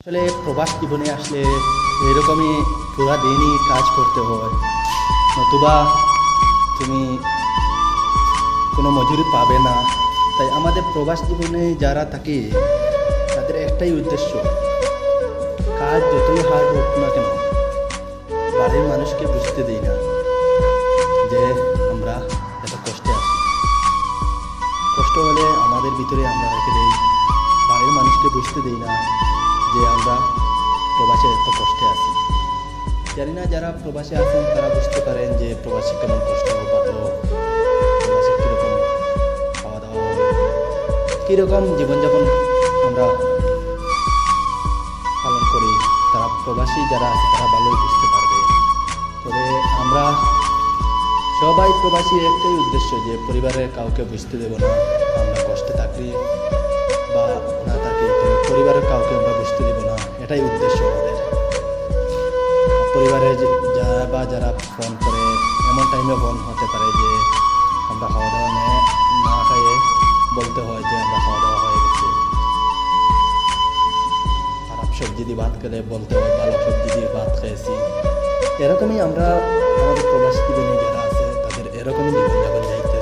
আসলে প্রবাস জীবনে আসলে এরকমই পুরা দিনই কাজ করতে হয়, নতুবা তুমি কোনো মজুরি পাবে না। তাই আমাদের প্রবাস জীবনে যারা থাকে তাদের একটাই উদ্দেশ্য, কাজ যতই হার্ড হোক না কেন বাড়ির মানুষকে বুঝতে দিই না যে আমরা এত কষ্টে আছি। কষ্ট হলে আমাদের ভিতরে আমরা রেখে দিই, বাড়ির মানুষকে বুঝতে দিই না যে আমরা প্রবাসে এত কষ্টে আছি। জানি না যারা প্রবাসে আছেন তারা বুঝতে পারেন যে প্রবাসে কেমন কষ্ট বা তো প্রবাসে কীরকম খাওয়া দাওয়া হয়, কীরকম জীবনযাপন আমরা পালন করি। তারা প্রবাসী যারা আছে তারা ভালোই বুঝতে পারবে। তবে আমরা সবাই প্রবাসী একটাই উদ্দেশ্য যে পরিবারের কাউকে বুঝতে দেব না, আমরা কষ্টে থাকি বা না থাকি তবে পরিবারের কাউকে আমরা বুঝতে দেব না, এটাই উদ্দেশ্য আমাদের। পরিবারে যারা ফোন করে এমন টাইমে ফোন হতে পারে যে আমরা খাওয়া দাওয়া না খাইয়ে বলতে হয় যে আমরা খাওয়া দাওয়া হয়ে গেছে। খারাপ সবজি দিয়ে ভাত খেলে বলতে হয় ভালো সবজি দিয়ে ভাত খেয়েছি। এরকমই আমরা আমাদের প্রবাসী জীবনে যারা আছে তাদের এরকমই জীবনযাপন যাইতে